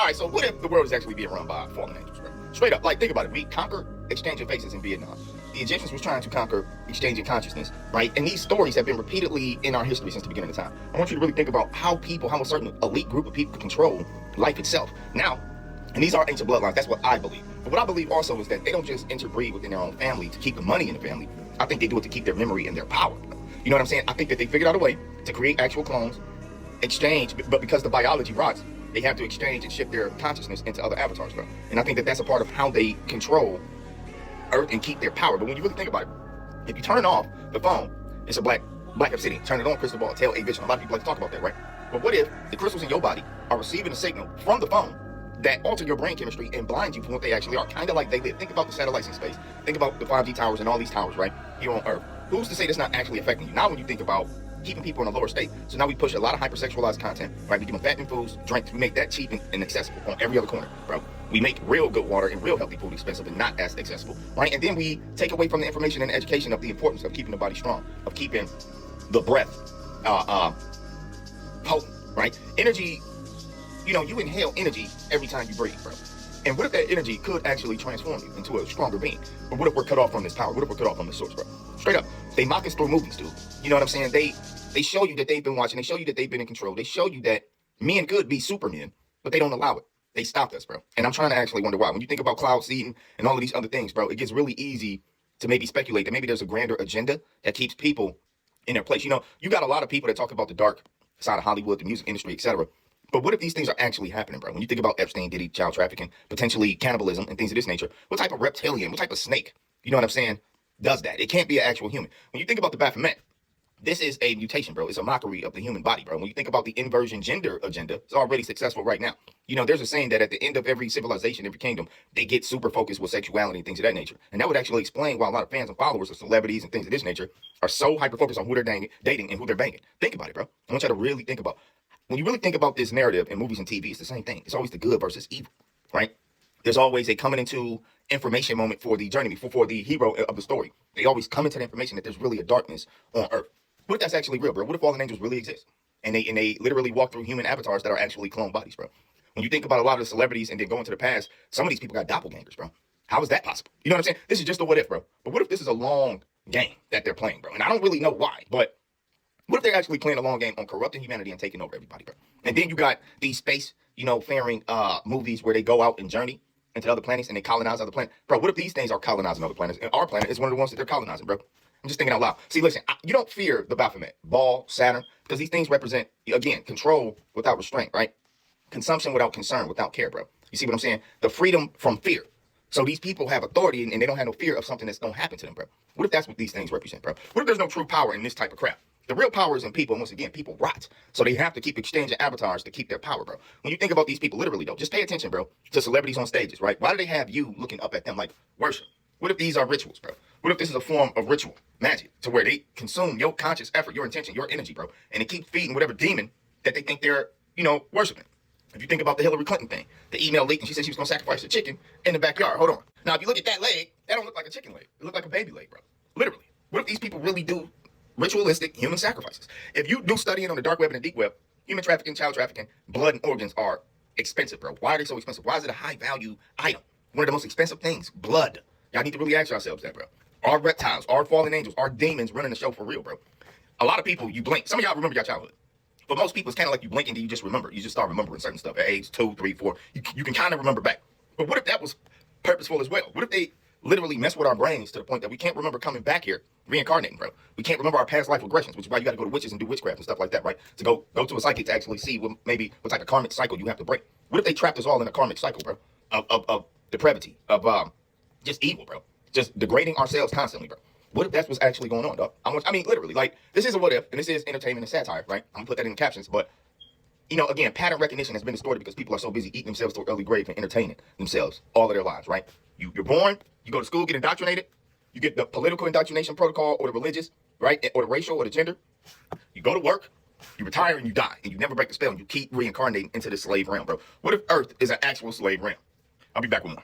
All right, so what if the world is actually being run by fallen angels, bro? Straight up, like, think about it. We conquered exchanging faces in Vietnam. The Egyptians was trying to conquer exchanging consciousness, right? And these stories have been repeatedly in our history since the beginning of time. I want you to really think about how a certain elite group of people control life itself. Now, and these are ancient bloodlines. That's what I believe. But what I believe also is that they don't just interbreed within their own family to keep the money in the family. I think they do it to keep their memory and their power. You know what I'm saying? I think that they figured out a way to create actual clones, exchange, but because the biology rots, they have to exchange and shift their consciousness into other avatars, bro. And I think that that's a part of how they control Earth and keep their power. But when you really think about it, if you turn off the phone, it's a black obsidian. Turn it on, crystal ball, tail, a vision. A lot of people like to talk about that, right? But what if the crystals in your body are receiving a signal from the phone that alter your brain chemistry and blind you from what they actually are? Kind of like they live. Think about the satellites in space. Think about the 5G towers and all these towers, right? Here on Earth. Who's to say that's not actually affecting you? Now when you think about keeping people in a lower state. So now we push a lot of hypersexualized content, right? We give them fattening foods, drinks. We make that cheap and accessible on every other corner, bro. We make real good water and real healthy food expensive and not as accessible, right? And then we take away from the information and education of the importance of keeping the body strong, of keeping the breath potent, right? Energy, you inhale energy every time you breathe, bro. And what if that energy could actually transform you into a stronger being? But what if we're cut off from this power? What if we're cut off from this source, bro? Straight up, they mock us through movies, dude. You know what I'm saying? They show you that they've been watching. They show you that they've been in control. They show you that men could be supermen, but they don't allow it. They stopped us, bro. And I'm trying to actually wonder why. When you think about cloud seeding and all of these other things, bro, it gets really easy to maybe speculate that maybe there's a grander agenda that keeps people in their place. You got a lot of people that talk about the dark side of Hollywood, the music industry, etc. But what if these things are actually happening, bro? When you think about Epstein, Diddy, child trafficking, potentially cannibalism and things of this nature, what type of reptilian, what type of snake, you know what I'm saying, does that? It can't be an actual human. When you think about the Baphomet, this is a mutation, bro. It's a mockery of the human body, bro. When you think about the inversion gender agenda, it's already successful right now. There's a saying that at the end of every civilization, every kingdom, they get super focused with sexuality and things of that nature. And that would actually explain why a lot of fans and followers of celebrities and things of this nature are so hyper-focused on who they're dating and who they're banging. Think about it, bro. I want you to really think about when you really think about this narrative in movies and TV, it's the same thing. It's always the good versus evil, right? There's always a coming into information moment for the journey, for the hero of the story. They always come into the information that there's really a darkness on Earth. What if that's actually real, bro? What if fallen angels really exist? And they literally walk through human avatars that are actually clone bodies, bro. When you think about a lot of the celebrities and then go into the past, some of these people got doppelgangers, bro. How is that possible? You know what I'm saying? This is just a what if, bro. But what if this is a long game that they're playing, bro? And I don't really know why, but what if they're actually playing a long game on corrupting humanity and taking over everybody, bro? And then you got these space, faring movies where they go out and journey into other planets and they colonize other planets. Bro, what if these things are colonizing other planets? And our planet is one of the ones that they're colonizing, bro. I'm just thinking out loud. See, listen, you don't fear the Baphomet, Baal, Saturn, because these things represent, again, control without restraint, right? Consumption without concern, without care, bro. You see what I'm saying? The freedom from fear. So these people have authority and they don't have no fear of something that's going to happen to them, bro. What if that's what these things represent, bro? What if there's no true power in this type of crap? The real power is in people, and once again, people rot. So they have to keep exchanging avatars to keep their power, bro. When you think about these people, literally, though, just pay attention, bro, to celebrities on stages, right? Why do they have you looking up at them like worship? What if these are rituals, bro? What if this is a form of ritual magic to where they consume your conscious effort, your intention, your energy, bro, and they keep feeding whatever demon that they think they're, worshiping? If you think about the Hillary Clinton thing, the email leaked and she said she was going to sacrifice a chicken in the backyard. Hold on. Now, if you look at that leg, that don't look like a chicken leg. It look like a baby leg, bro. Literally. What if these people really do ritualistic human sacrifices? If you do studying on the dark web and the deep web, human trafficking, child trafficking, blood and organs are expensive, bro. Why are they so expensive? Why is it a high value item? One of the most expensive things, blood. Y'all need to really ask yourselves that, bro. Are reptiles, are fallen angels, are demons running the show for real, bro? A lot of people, you blink. Some of y'all remember your childhood. But most people, it's kind of like you blink and you just remember. You just start remembering certain stuff at age 2, 3, 4. You can kind of remember back. But what if that was purposeful as well? What if they literally mess with our brains to the point that we can't remember coming back here, reincarnating, bro? We can't remember our past life regressions, which is why you got to go to witches and do witchcraft and stuff like that, right? To go to a psychic to actually see what type of karmic cycle you have to break. What if they trapped us all in a karmic cycle, bro? Of depravity, of just evil, bro. Just degrading ourselves constantly, bro. What if that's what's actually going on, dog? I mean, literally, like, this is a what if, and this is entertainment and satire, right? I'm gonna put that in the captions, but, again, pattern recognition has been distorted because people are so busy eating themselves to an early grave and entertaining themselves all of their lives, right? You're born, you go to school, get indoctrinated, you get the political indoctrination protocol or the religious, right? Or the racial or the gender. You go to work, you retire, and you die, and you never break the spell, and you keep reincarnating into the slave realm, bro. What if Earth is an actual slave realm? I'll be back with more.